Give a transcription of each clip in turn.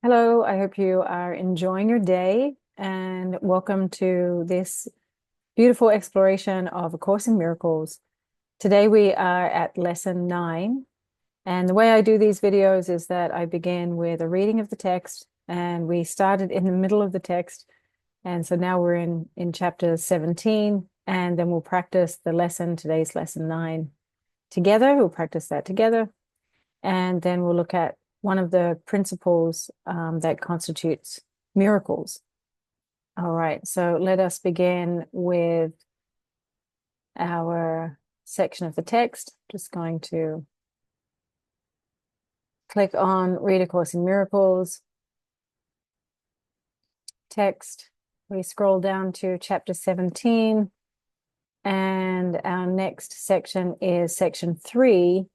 Hello, I hope you are enjoying your day and welcome to this beautiful exploration of A Course in Miracles. Today we are at lesson 9, and the way I do these videos is that I begin with a reading of the text, and we started in the middle of the text, and so now we're in chapter 17, and then we'll practice the lesson, today's lesson 9 together. We'll practice that together, and then we'll look at one of the principles that constitutes miracles. All right, so let us begin with our section of the text. Just going to click on Read A Course in Miracles, text. We scroll down to chapter 17, and our next section is section 3,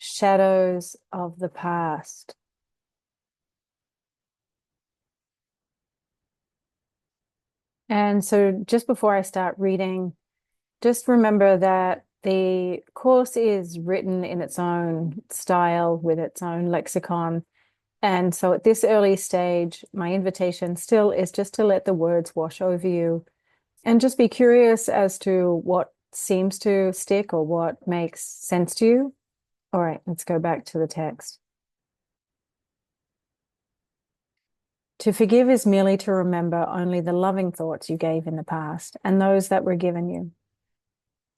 Shadows of the Past. And so just before I start reading, just remember that the course is written in its own style with its own lexicon. And so at this early stage, my invitation still is just to let the words wash over you and just be curious as to what seems to stick or what makes sense to you. All right, let's go back to the text. To forgive is merely to remember only the loving thoughts you gave in the past and those that were given you.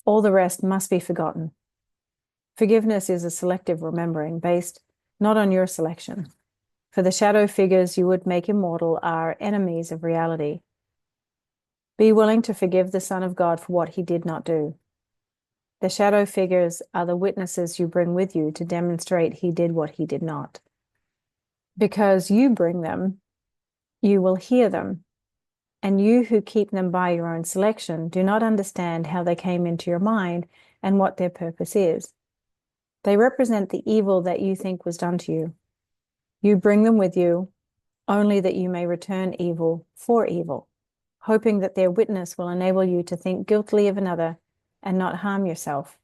All the rest must be forgotten. Forgiveness is a selective remembering based not on your selection, for the shadow figures you would make immortal are enemies of reality. Be willing to forgive the Son of God for what he did not do. The shadow figures are the witnesses you bring with you to demonstrate he did what he did not. Because you bring them, you will hear them, and you who keep them by your own selection do not understand how they came into your mind and what their purpose is. They represent the evil that you think was done to you. You bring them with you only that you may return evil for evil, hoping that their witness will enable you to think guiltily of another and not harm yourself.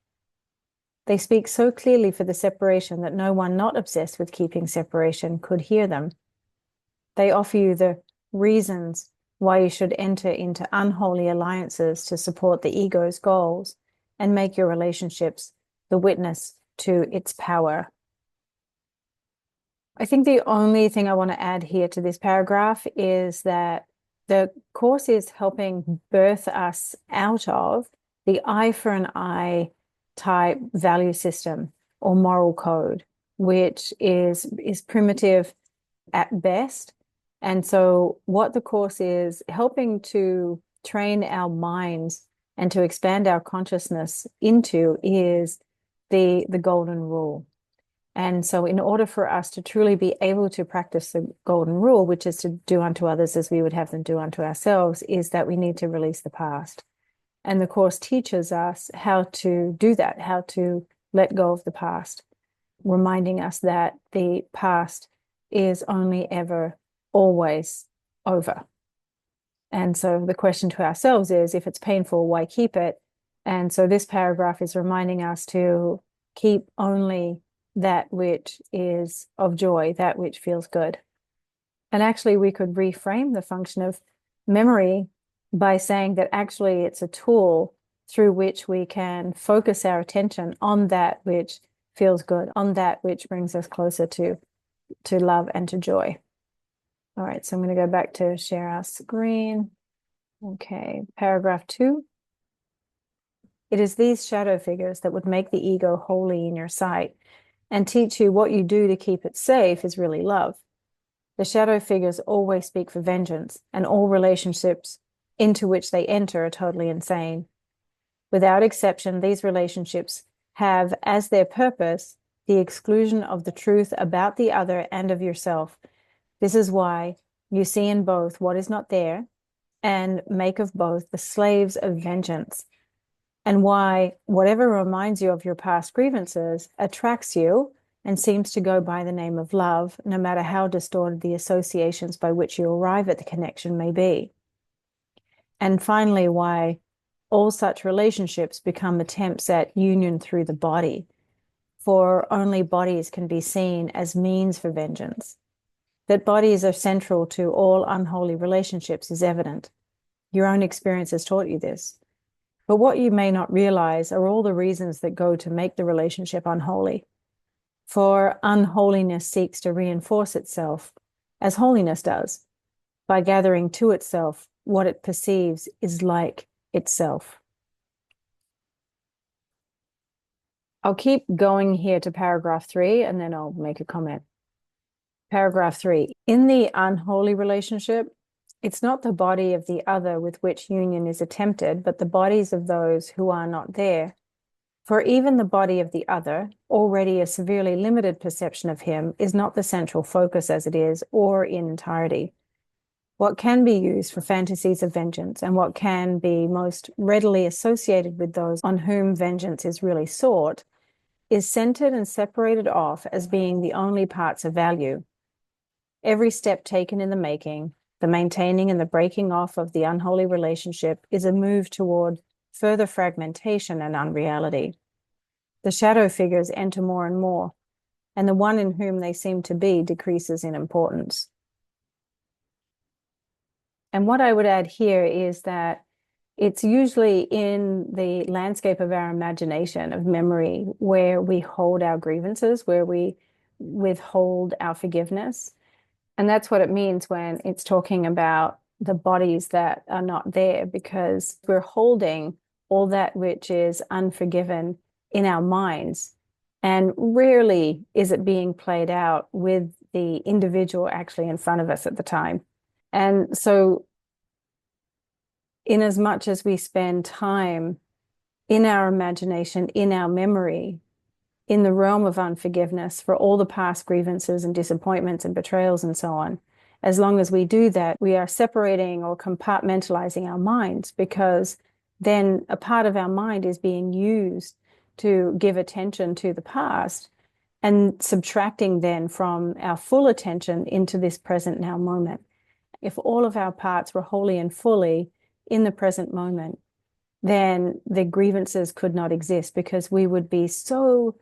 They speak so clearly for the separation that no one not obsessed with keeping separation could hear them. They offer you the reasons why you should enter into unholy alliances to support the ego's goals and make your relationships the witness to its power. I think the only thing I want to add here to this paragraph is that the course is helping birth us out of the eye for an eye type value system or moral code, which is primitive at best. And so what the course is helping to train our minds and to expand our consciousness into is the golden rule. And so in order for us to truly be able to practice the golden rule, which is to do unto others as we would have them do unto ourselves, is that we need to release the past. And the course teaches us how to do that, how to let go of the past, reminding us that the past is only ever, always over. And so the question to ourselves is, if it's painful, why keep it? And so this paragraph is reminding us to keep only that which is of joy, that which feels good. And actually, we could reframe the function of memory by saying that actually it's a tool through which we can focus our attention on that which feels good, on that which brings us closer to love and to joy. All right, so I'm going to go back to share our screen. Okay, paragraph 2. It is these shadow figures that would make the ego holy in your sight and teach you what you do to keep it safe is really love. The shadow figures always speak for vengeance, and all relationships into which they enter are totally insane. Without exception, these relationships have as their purpose the exclusion of the truth about the other and of yourself. This is why you see in both what is not there and make of both the slaves of vengeance, and why whatever reminds you of your past grievances attracts you and seems to go by the name of love, no matter how distorted the associations by which you arrive at the connection may be. And finally, why all such relationships become attempts at union through the body, for only bodies can be seen as means for vengeance. That bodies are central to all unholy relationships is evident. Your own experience has taught you this. But what you may not realize are all the reasons that go to make the relationship unholy. For unholiness seeks to reinforce itself, as holiness does, by gathering to itself what it perceives is like itself. I'll keep going here to paragraph 3, and then I'll make a comment. Paragraph 3. In the unholy relationship, it's not the body of the other with which union is attempted, but the bodies of those who are not there. For even the body of the other, already a severely limited perception of him, is not the central focus as it is, or in entirety. What can be used for fantasies of vengeance, and what can be most readily associated with those on whom vengeance is really sought, is centered and separated off as being the only parts of value. Every step taken in the making, the maintaining and the breaking off of the unholy relationship is a move toward further fragmentation and unreality. The shadow figures enter more and more, and the one in whom they seem to be decreases in importance. And what I would add here is that it's usually in the landscape of our imagination, of memory, where we hold our grievances, where we withhold our forgiveness. And that's what it means when it's talking about the bodies that are not there, because we're holding all that which is unforgiven in our minds. And rarely is it being played out with the individual actually in front of us at the time. And so, in as much as we spend time in our imagination, in our memory, in the realm of unforgiveness for all the past grievances and disappointments and betrayals and so on, as long as we do that, we are separating or compartmentalizing our minds, because then a part of our mind is being used to give attention to the past and subtracting then from our full attention into this present now moment. If all of our parts were wholly and fully in the present moment, then the grievances could not exist, because we would be so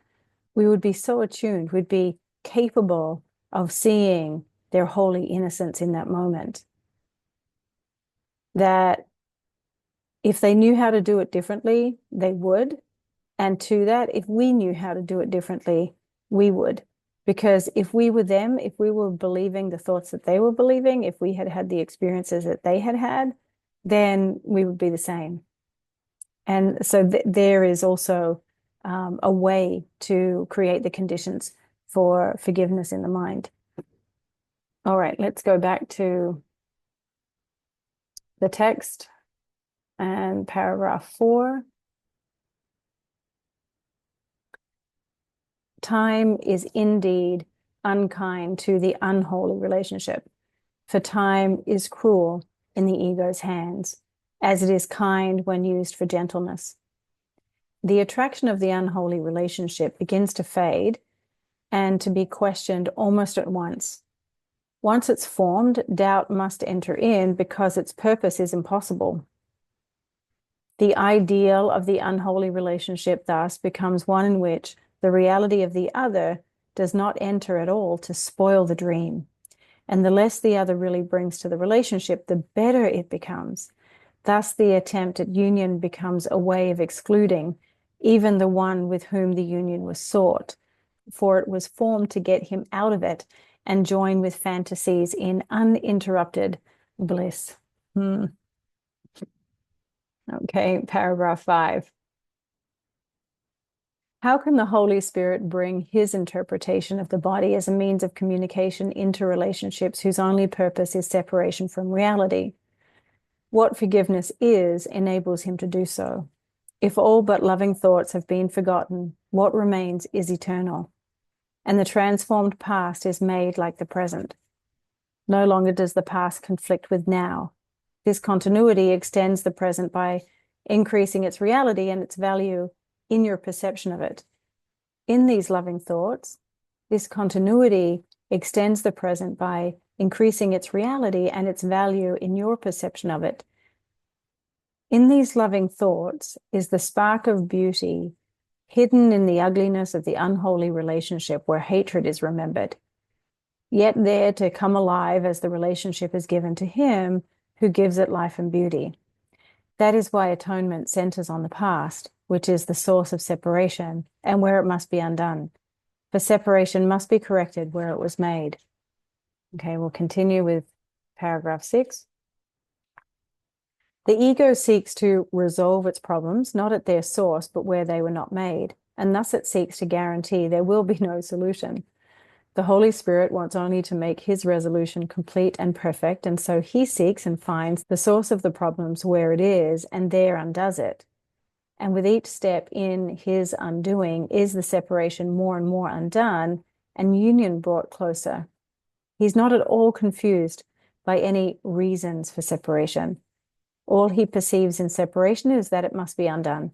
attuned, we'd be capable of seeing their holy innocence in that moment, that if they knew how to do it differently, they would. And to that, if we knew how to do it differently, we would. Because if we were them, if we were believing the thoughts that they were believing, if we had had the experiences that they had had, then we would be the same. And so there is also a way to create the conditions for forgiveness in the mind. All right, let's go back to the text and paragraph 4. Time is indeed unkind to the unholy relationship, for time is cruel in the ego's hands, as it is kind when used for gentleness. The attraction of the unholy relationship begins to fade and to be questioned almost at once. Once it's formed, doubt must enter in, because its purpose is impossible. The ideal of the unholy relationship thus becomes one in which the reality of the other does not enter at all to spoil the dream. And the less the other really brings to the relationship, the better it becomes. Thus, the attempt at union becomes a way of excluding even the one with whom the union was sought, for it was formed to get him out of it and join with fantasies in uninterrupted bliss. Okay, paragraph 5. How can the Holy Spirit bring his interpretation of the body as a means of communication into relationships whose only purpose is separation from reality? What forgiveness is enables him to do so. If all but loving thoughts have been forgotten, what remains is eternal, and the transformed past is made like the present. No longer does the past conflict with now. This continuity extends the present by increasing its reality and its value in your perception of it. In these loving thoughts, this continuity extends the present by increasing its reality and its value in your perception of it. In these loving thoughts is the spark of beauty hidden in the ugliness of the unholy relationship where hatred is remembered. yet there to come alive as the relationship is given to him who gives it life and beauty. That is why atonement centers on the past, which is the source of separation and where it must be undone. For separation must be corrected where it was made. Okay, we'll continue with paragraph 6. The ego seeks to resolve its problems, not at their source, but where they were not made, and thus it seeks to guarantee there will be no solution. The Holy Spirit wants only to make his resolution complete and perfect, and so he seeks and finds the source of the problems where it is, and there undoes it. And with each step in his undoing is the separation more and more undone, and union brought closer. He's not at all confused by any reasons for separation. All he perceives in separation is that it must be undone.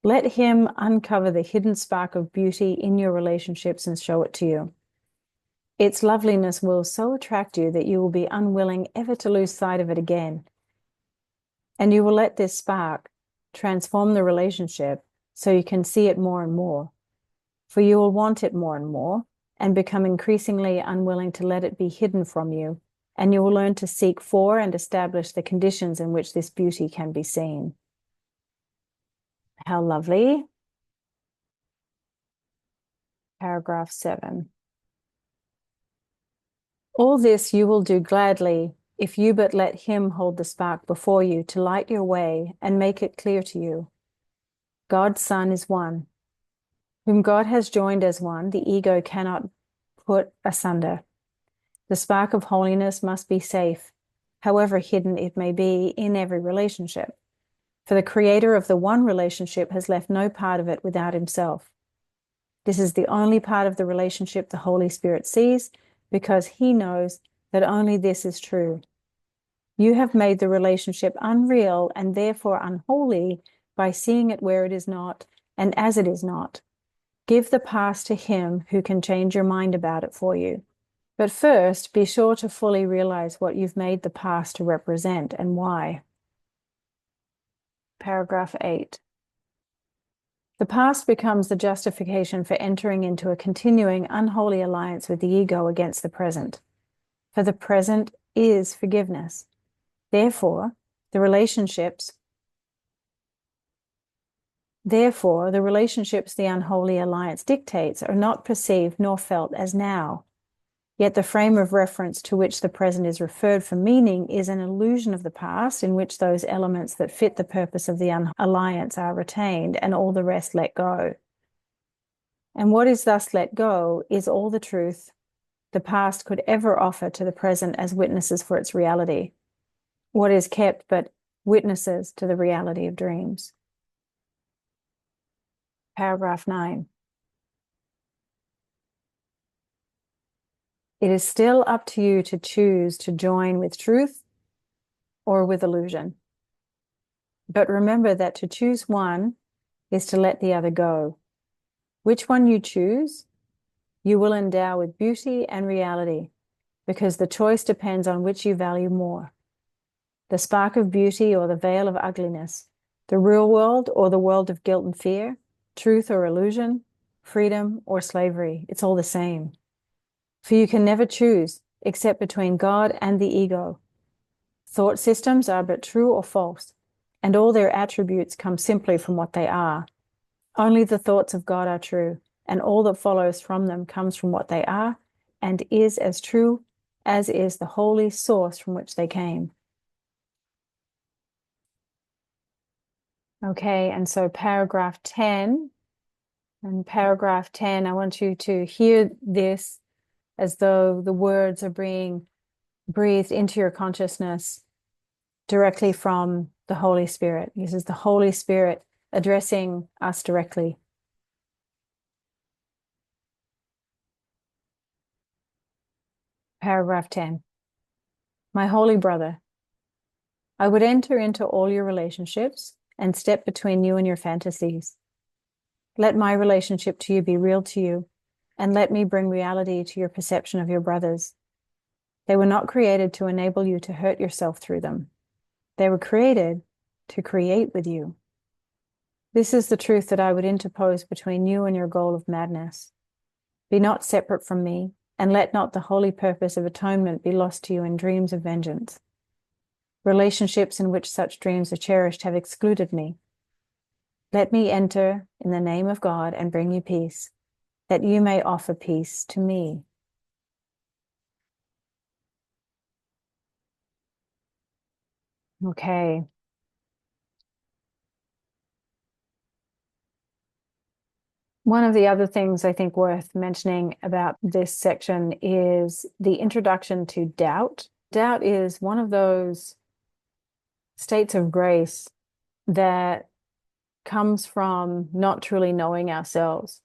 Let him uncover the hidden spark of beauty in your relationships and show it to you. Its loveliness will so attract you that you will be unwilling ever to lose sight of it again. And you will let this spark transform the relationship so you can see it more and more. For you will want it more and more and become increasingly unwilling to let it be hidden from you. And you will learn to seek for and establish the conditions in which this beauty can be seen. How lovely. Paragraph 7. All this you will do gladly if you but let him hold the spark before you to light your way and make it clear to you. God's Son is one. Whom God has joined as one, the ego cannot put asunder. The spark of holiness must be safe, however hidden it may be in every relationship. For the creator of the one relationship has left no part of it without himself. This is the only part of the relationship the Holy Spirit sees, because he knows that only this is true. You have made the relationship unreal and therefore unholy by seeing it where it is not and as it is not. Give the past to him who can change your mind about it for you. But first, be sure to fully realize what you've made the past to represent and why. Paragraph 8. The past becomes the justification for entering into a continuing unholy alliance with the ego against the present. For the present is forgiveness. Therefore, the relationships the unholy alliance dictates are not perceived nor felt as now. Yet the frame of reference to which the present is referred for meaning is an illusion of the past in which those elements that fit the purpose of the alliance are retained and all the rest let go. And what is thus let go is all the truth the past could ever offer to the present as witnesses for its reality. What is kept but witnesses to the reality of dreams. Paragraph 9. It is still up to you to choose to join with truth or with illusion. But remember that to choose one is to let the other go. Which one you choose, you will endow with beauty and reality, because the choice depends on which you value more. The spark of beauty or the veil of ugliness, the real world or the world of guilt and fear, truth or illusion, freedom or slavery, it's all the same. For you can never choose except between God and the ego. Thought systems are but true or false, and all their attributes come simply from what they are. Only the thoughts of God are true, and all that follows from them comes from what they are and is as true as is the holy source from which they came. Okay, and so paragraph 10. And paragraph 10, I want you to hear this as though the words are being breathed into your consciousness directly from the Holy Spirit. This is the Holy Spirit addressing us directly. Paragraph 10. My holy brother, I would enter into all your relationships and step between you and your fantasies. Let my relationship to you be real to you, and let me bring reality to your perception of your brothers. They were not created to enable you to hurt yourself through them. They were created to create with you. This is the truth that I would interpose between you and your goal of madness. Be not separate from me, and let not the holy purpose of atonement be lost to you in dreams of vengeance. Relationships in which such dreams are cherished have excluded me. Let me enter in the name of God and bring you peace, that you may offer peace to me. Okay. One of the other things I think worth mentioning about this section is the introduction to doubt. Doubt is one of those states of grace that comes from not truly knowing ourselves.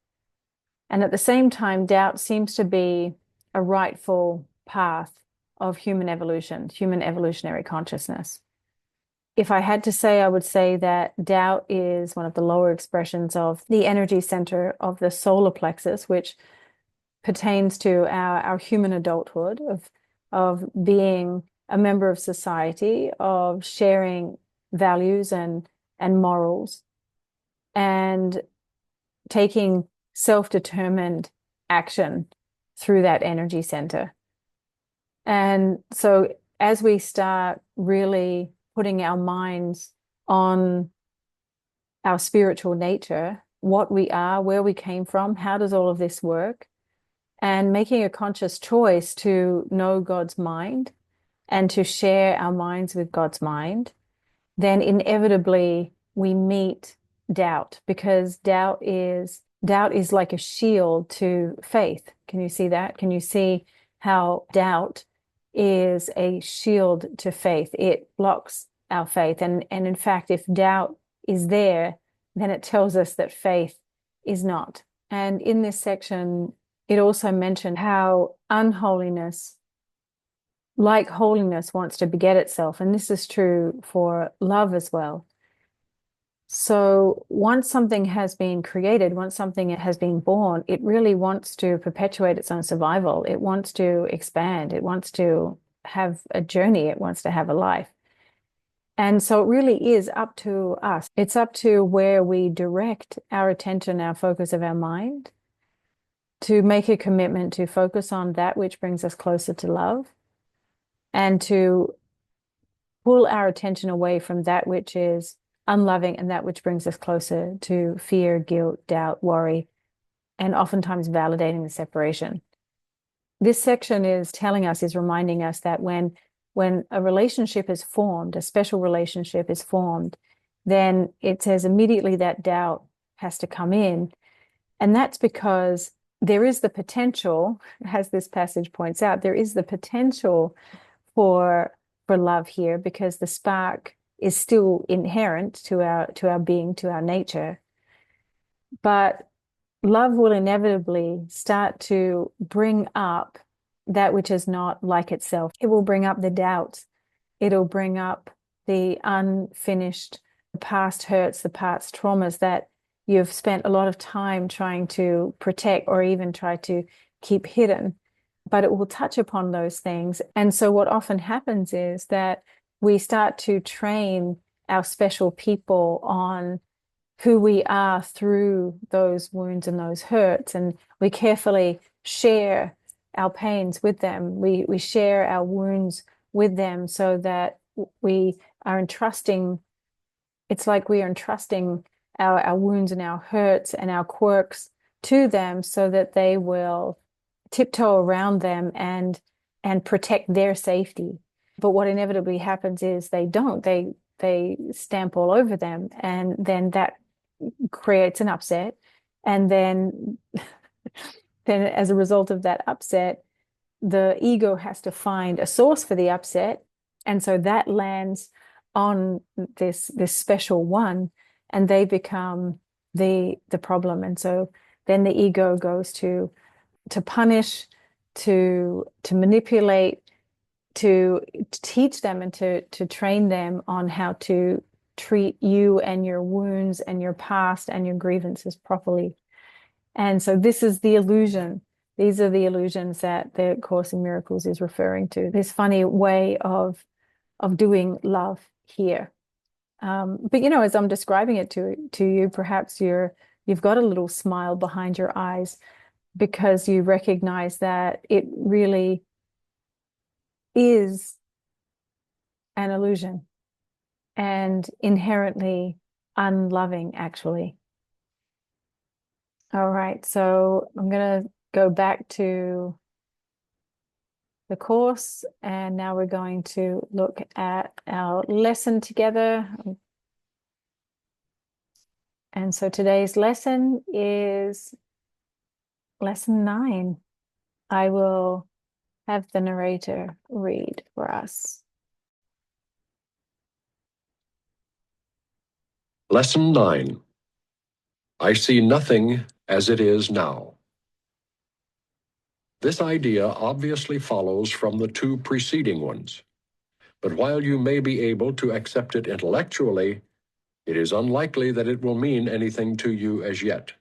And at the same time, doubt seems to be a rightful path of human evolution, human evolutionary consciousness. If I had to say, I would say that doubt is one of the lower expressions of the energy center of the solar plexus, which pertains to our human adulthood, of being a member of society, of sharing values and morals, and taking self-determined action through that energy center. And so as we start really putting our minds on our spiritual nature, what we are, where we came from, how does all of this work, and making a conscious choice to know God's mind and to share our minds with God's mind, then inevitably we meet doubt, because doubt is like a shield to faith. Can you see that? Can you see how doubt is a shield to faith? It blocks our faith. And in fact, if doubt is there, then it tells us that faith is not. And in this section, it also mentioned how unholiness, like holiness, wants to beget itself. And this is true for love as well. So once something has been created, once something has been born, it really wants to perpetuate its own survival. It wants to expand. It wants to have a journey. It wants to have a life. And so it really is up to us. It's up to where we direct our attention, our focus of our mind, to make a commitment to focus on that which brings us closer to love, and to pull our attention away from that which is unloving and that which brings us closer to fear, guilt, doubt, worry, and oftentimes validating the separation. This section is telling us, is reminding us that when a relationship is formed, a special relationship is formed, then it says immediately that doubt has to come in. And that's because there is the potential, as this passage points out, there is the potential for love here, because the spark is still inherent to our being, to our nature. But love will inevitably start to bring up that which is not like itself. It will bring up the doubts. It'll bring up the unfinished, the past hurts, the past traumas that you've spent a lot of time trying to protect or even try to keep hidden. But it will touch upon those things. And so what often happens is that we start to train our special people on who we are through those wounds and those hurts. And we carefully share our pains with them. We share our wounds with them, so that we are entrusting, it's like we are entrusting our wounds and our hurts and our quirks to them, so that they will tiptoe around them and protect their safety. But what inevitably happens is they don't. They stamp all over them, and then that creates an upset. And then as a result of that upset, the ego has to find a source for the upset. And so that lands on this special one, and they become the problem. And so then the ego goes to punish, to manipulate, to teach them and to train them on how to treat you and your wounds and your past and your grievances properly. And so this is the illusion. These are the illusions that the Course in Miracles is referring to. This funny way of doing love here. But you know, as I'm describing it to you, perhaps you've got a little smile behind your eyes. because you recognize that it really is an illusion and inherently unloving, actually. All right, so I'm going to go back to the course, and now we're going to look at our lesson together. And so today's lesson is lesson 9. I will have the narrator read for us. Lesson 9. I see nothing as it is now. This idea obviously follows from the 2 preceding ones, but while you may be able to accept it intellectually, it is unlikely that it will mean anything to you as yet.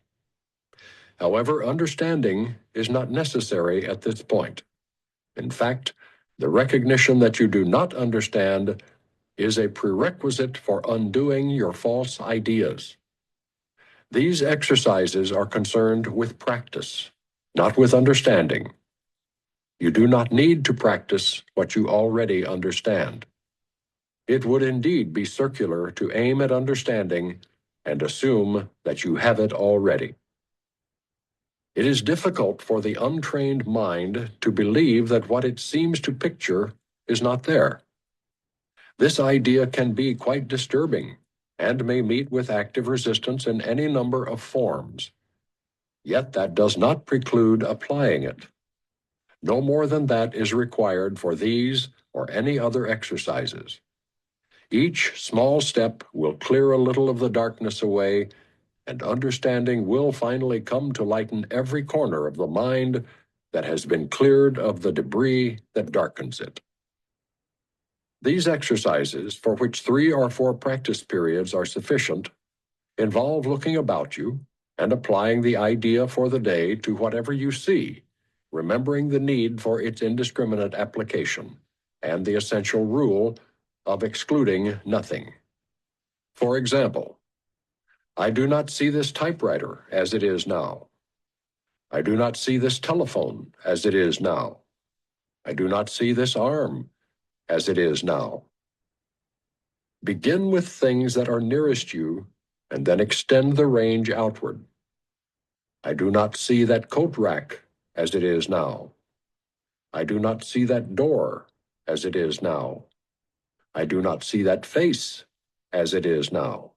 However, understanding is not necessary at this point. In fact, the recognition that you do not understand is a prerequisite for undoing your false ideas. These exercises are concerned with practice, not with understanding. You do not need to practice what you already understand. It would indeed be circular to aim at understanding and assume that you have it already. It is difficult for the untrained mind to believe that what it seems to picture is not there. This idea can be quite disturbing and may meet with active resistance in any number of forms. Yet that does not preclude applying it. No more than that is required for these or any other exercises. Each small step will clear a little of the darkness away, and understanding will finally come to lighten every corner of the mind that has been cleared of the debris that darkens it. These exercises, for which 3 or 4 practice periods are sufficient, involve looking about you and applying the idea for the day to whatever you see, remembering the need for its indiscriminate application and the essential rule of excluding nothing. For example, I do not see this typewriter as it is now. I do not see this telephone as it is now. I do not see this arm as it is now. Begin with things that are nearest you and then extend the range outward. I do not see that coat rack as it is now. I do not see that door as it is now. I do not see that face as it is now.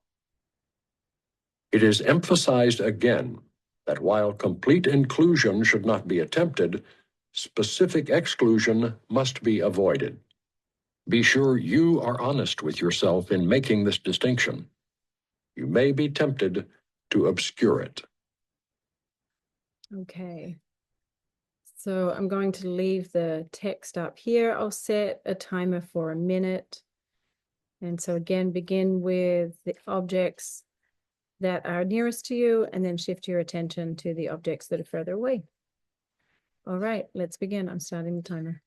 It is emphasized again that while complete inclusion should not be attempted, specific exclusion must be avoided. Be sure you are honest with yourself in making this distinction. You may be tempted to obscure it. Okay. So I'm going to leave the text up here. I'll set a timer for a minute. And so again, begin with the objects that are nearest to you, and then shift your attention to the objects that are further away. All right, let's begin. I'm starting the timer.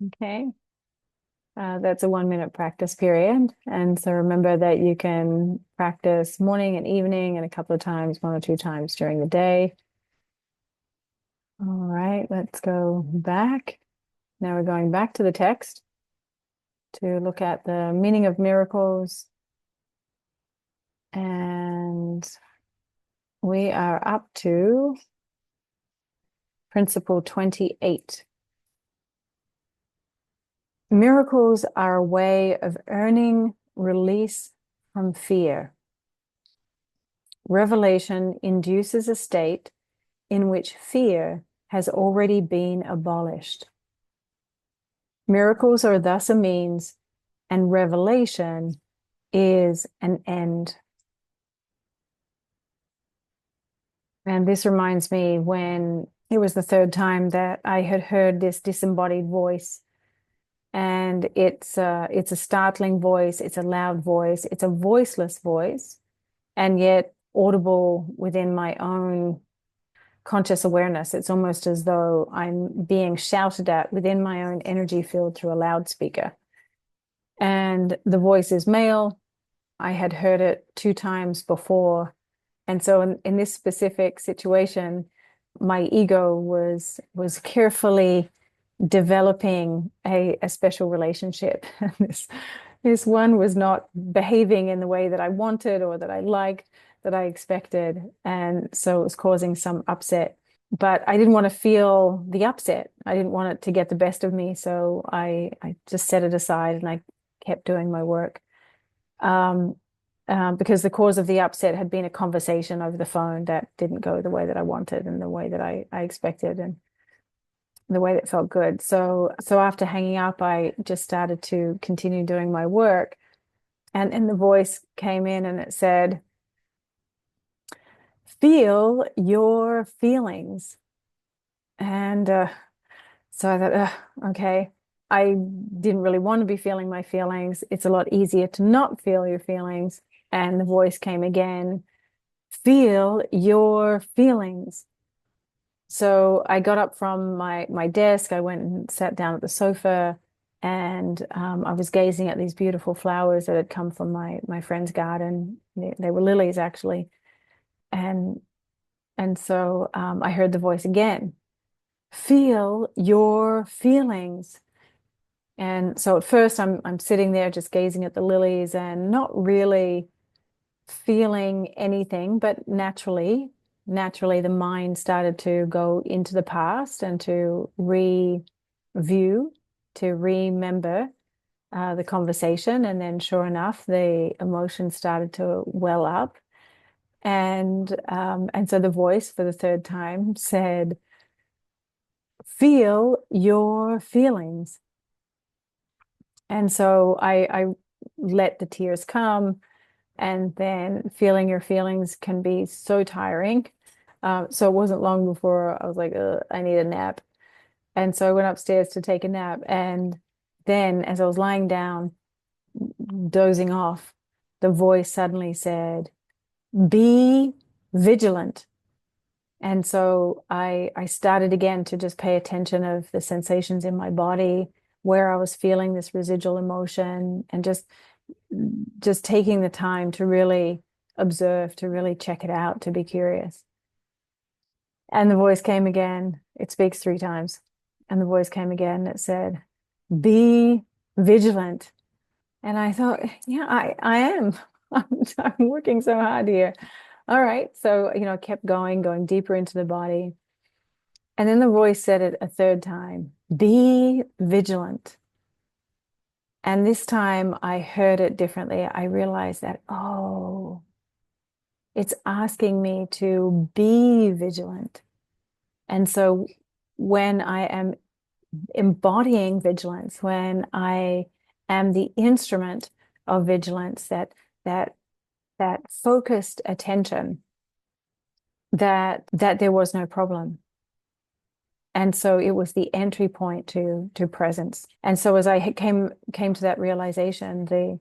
Okay. That's a 1-minute practice period. And so remember that you can practice morning and evening and a couple of times, 1 or 2 times during the day. All right, let's go back. Now we're going back to the text to look at the meaning of miracles. And we are up to Principle 28. Miracles are a way of earning release from fear. Revelation induces a state in which fear has already been abolished. Miracles are thus a means, and revelation is an end. And this reminds me when it was the third time that I had heard this disembodied voice. And it's a startling voice, it's a loud voice, it's a voiceless voice, and yet audible within my own conscious awareness. It's almost as though I'm being shouted at within my own energy field through a loudspeaker. And the voice is male. I had heard it 2 times before. And so in this specific situation, my ego was carefully developing a special relationship. This one was not behaving in the way that I wanted or that I liked, that I expected. And so it was causing some upset. But I didn't want to feel the upset. I didn't want it to get the best of me. So I just set it aside and I kept doing my work. Because the cause of the upset had been a conversation over the phone that didn't go the way that I wanted and the way that I expected and the way that felt good. So after hanging up, I just started to continue doing my work. And the voice came in and it said, feel your feelings. And so I thought, okay, I didn't really want to be feeling my feelings. It's a lot easier to not feel your feelings. And the voice came again, feel your feelings. So I got up from my desk, I went and sat down at the sofa, and I was gazing at these beautiful flowers that had come from my friend's garden. They were lilies, actually. And so I heard the voice again, feel your feelings. And so at first I'm sitting there just gazing at the lilies and not really feeling anything, but naturally the mind started to go into the past and to review, to remember the conversation. And then sure enough, the emotion started to well up. And so the voice for the third time said, feel your feelings. And so I let the tears come. And then feeling your feelings can be so tiring. So it wasn't long before I was like, I need a nap. And so I went upstairs to take a nap. And then as I was lying down, dozing off, the voice suddenly said, be vigilant. And so I started again to just pay attention of the sensations in my body, where I was feeling this residual emotion, and just taking the time to really observe, to really check it out, to be curious. And the voice came again. It speaks 3 times. And the voice came again. It said, be vigilant. And I thought, yeah, I am. I'm working so hard here. All right. So, I kept going deeper into the body. And then the voice said it a 3rd time, be vigilant. And this time I heard it differently. I realized that, oh, it's asking me to be vigilant. And so when I am embodying vigilance, when I am the instrument of vigilance, that focused attention, that there was no problem. And so it was the entry point to presence. And so as I came to that realization, the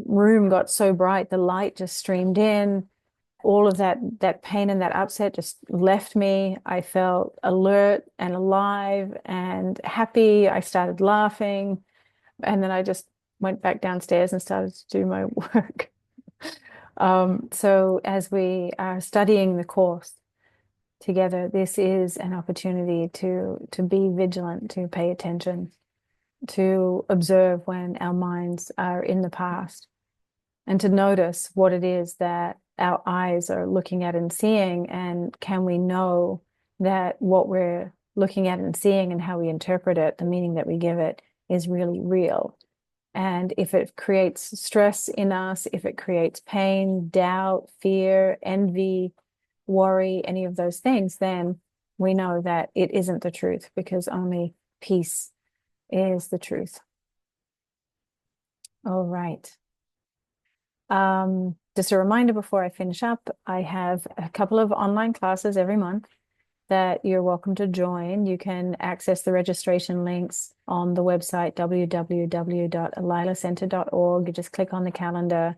room got so bright, the light just streamed in, all of that pain and that upset just left me. I felt alert and alive and happy. I started laughing, and then I just went back downstairs and started to do my work. So as we are studying the course together, this is an opportunity to be vigilant, to pay attention, to observe when our minds are in the past, and to notice what it is that our eyes are looking at and seeing, and can we know that what we're looking at and seeing and how we interpret it, the meaning that we give it, is really real. And if it creates stress in us, if it creates pain, doubt, fear, envy, worry, any of those things, then we know that it isn't the truth, because only peace is the truth. All right. Just a reminder before I finish up, I have a couple of online classes every month that you're welcome to join. You can access the registration links on the website www.alilacenter.org. You just click on the calendar.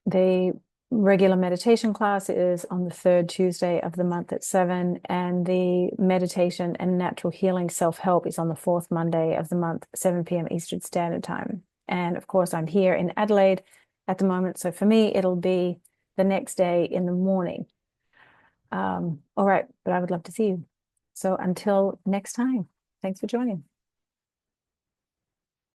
The regular meditation class is on the third Tuesday of the month at 7, and the meditation and natural healing self-help is on the fourth Monday of the month, 7 p.m. Eastern Standard Time. And of course, I'm here in Adelaide at the moment, so for me, it'll be the next day in the morning. All right, but I would love to see you. So until next time, thanks for joining.